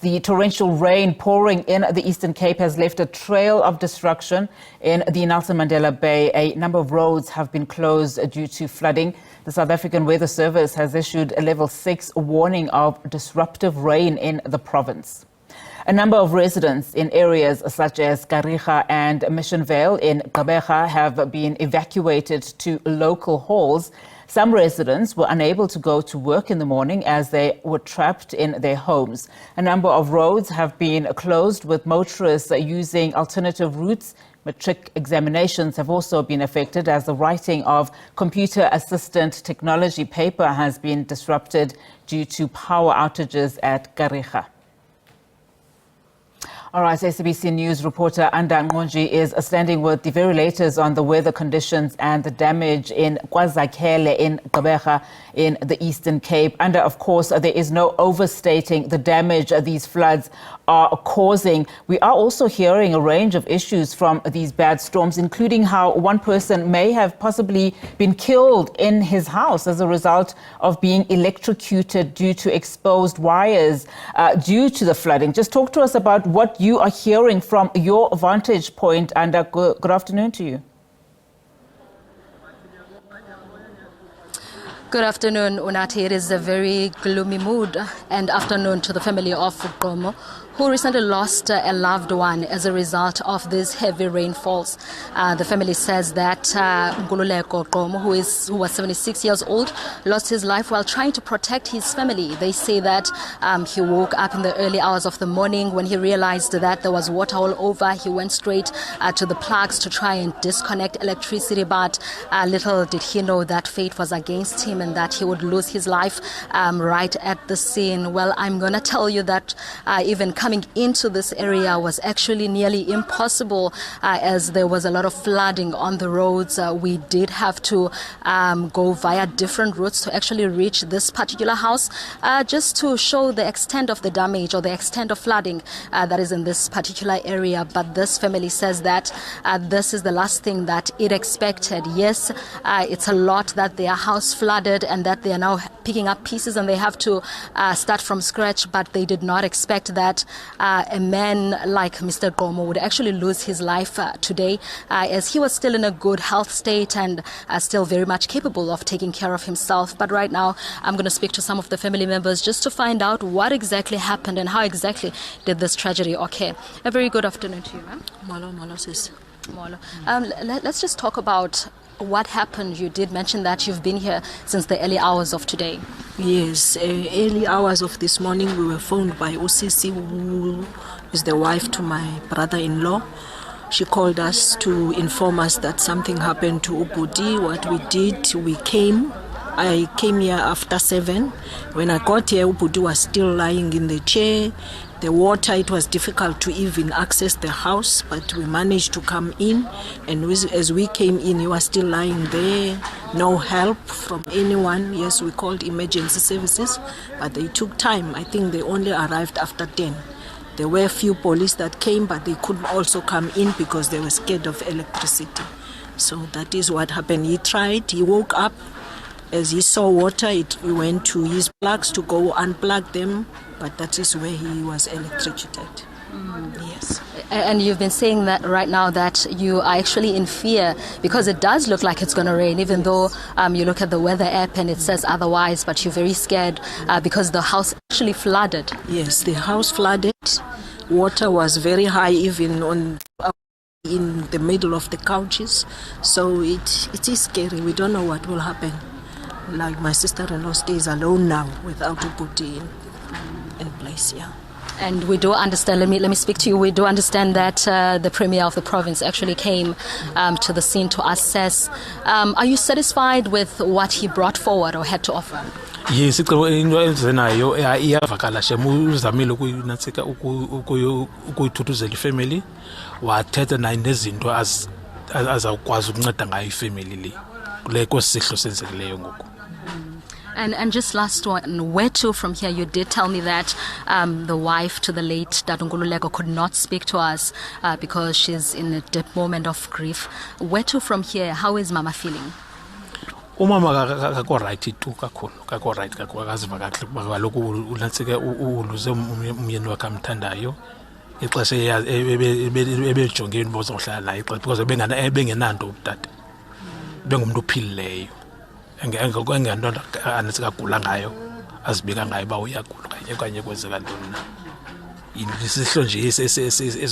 The torrential rain pouring in the Eastern Cape has left a trail of destruction in the Nelson Mandela Bay. A number of roads have been closed due to flooding. The South African Weather Service has issued a level 6 warning of disruptive rain in the province. A number of residents in areas such as Kariega and Missionvale in Gqeberha have been evacuated to local halls. Some residents were unable to go to work in the morning as they were trapped in their homes. A number of roads have been closed, with motorists using alternative routes. Matric examinations have also been affected as the writing of computer assistant technology paper has been disrupted due to power outages at Kariega. All right, SABC News reporter Anda Nqonji is standing with the very latest on the weather conditions and the damage in Kwazakhele in Gqeberha in the Eastern Cape. Anda, of course, there is no overstating the damage these floods are causing. We are also hearing a range of issues from these bad storms, including how one person may have possibly been killed in his house as a result of being electrocuted due to exposed wires due to the flooding. Just talk to us about what you are hearing from your vantage point, and good afternoon to you. Good afternoon, Unati. It is a very gloomy mood, and afternoon to the family of Gqeberha, who recently lost a loved one as a result of these heavy rainfalls. The family says that Gqeberha, who was 76 years old, lost his life while trying to protect his family. They say that he woke up in the early hours of the morning. When he realized that there was water all over, he went straight to the plugs to try and disconnect electricity, but little did he know that fate was against him and that he would lose his life right at the scene. Well, I'm going to tell you that even coming into this area was actually nearly impossible as there was a lot of flooding on the roads. We did have to go via different routes to actually reach this particular house, just to show the extent of the damage or the extent of flooding that is in this particular area. But this family says that this is the last thing that it expected. Yes, it's a lot that their house flooded and that they are now picking up pieces and they have to start from scratch, but they did not expect that a man like Mr. Gqeberha would actually lose his life today, as he was still in a good health state and still very much capable of taking care of himself. But right now I'm going to speak to some of the family members just to find out what exactly happened and how exactly did this tragedy occur. A very good afternoon to you, ma'am. Molo, sis. Molo. Let's just talk about what happened. You did mention that you've been here since the early hours of today. Yes, early hours of this morning we were phoned by OCC, who is the wife to my brother-in-law. She called us to inform us that something happened to Ubudi. What we did, I came here after 7. When I got here, Ubudi was still lying in the chair. The water, it was difficult to even access the house, but we managed to come in. And as we came in, he was still lying there. No help from anyone. Yes, we called emergency services, but they took time. I think they only arrived after 10. There were a few police that came, but they couldn't also come in because they were scared of electricity. So that is what happened. He woke up. As he saw water, he went to his plugs to go unplug them, but that is where he was electrocuted. Yes. And you've been saying that right now that you are actually in fear because it does look like it's going to rain, even though you look at the weather app and it says otherwise, but you're very scared because the house actually flooded. Yes, the house flooded. Water was very high, even in the middle of the couches. So it is scary. We don't know what will happen. Like my sister-in-law stays alone now without a body in place, yeah. And we do understand, let me speak to you, we do understand that the Premier of the province actually came to the scene to assess. Are you satisfied with what he brought forward or had to offer? Yes, into enzenayo iyavakala shemu uzamile ukuyithuthuzela ifamily wathetha naye nezinto azawukwazi ukunceda ngayo ifamily le kule kwesihlo senzekileyo ngoku. And just last one, where to from here? You did tell me that the wife to the late Nkululeko could not speak to us because she's in a deep moment of grief. Where to from here? How is Mama feeling? umama kako right tu kakhulu kako right kakhulu akaziva kahle kuba kaloku ulantsike uluze umyeni wakhe amthandayo ixesha ebejonge into zohlala naye because bengenanto ubutata bengumuntu ophilileyo engento anetse kagula ngayo azibika ngayo ba uyagula kanye kwenzeka ntoni na isihlo nje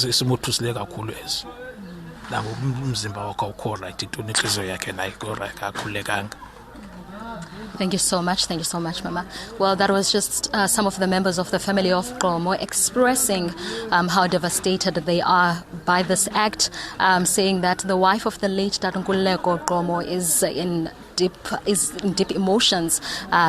esimuthusile kakhulu eso umzimba wakhe ukho right intoni inhliziyo yakhe nayo kakhulekanga. Thank you so much, Mama. Well, that was just some of the members of the family of Gqomo expressing how devastated they are by this act, saying that the wife of the late Nkululeko Gqomo is in deep emotions.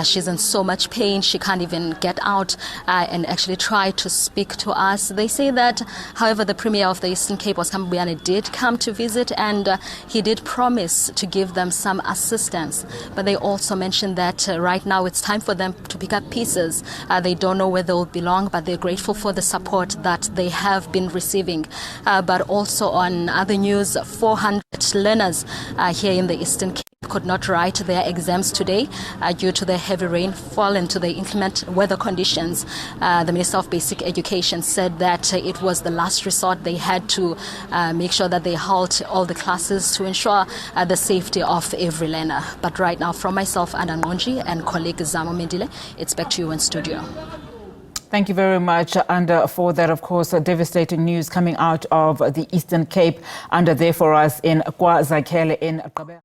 She's in so much pain she can't even get out and actually try to speak to us. They say that, however, the Premier of the Eastern Cape, Mbuyane, did come to visit and he did promise to give them some assistance. But they also mentioned that right now it's time for them to pick up pieces. They don't know where they will belong, but they're grateful for the support that they have been receiving. But also on other news, 400 learners here in the Eastern Cape could not write their exams today due to the heavy rainfall and to the inclement weather conditions. The Minister of Basic Education said that it was the last resort. They had to make sure that they halt all the classes to ensure the safety of every learner. But right now, from myself, Anda Nqonji, and colleague Nelson Mandela, it's back to you in studio. Thank you very much, Anda, for that, of course, devastating news coming out of the Eastern Cape. Anda, there for us in Kwazakhele in Gqeberha.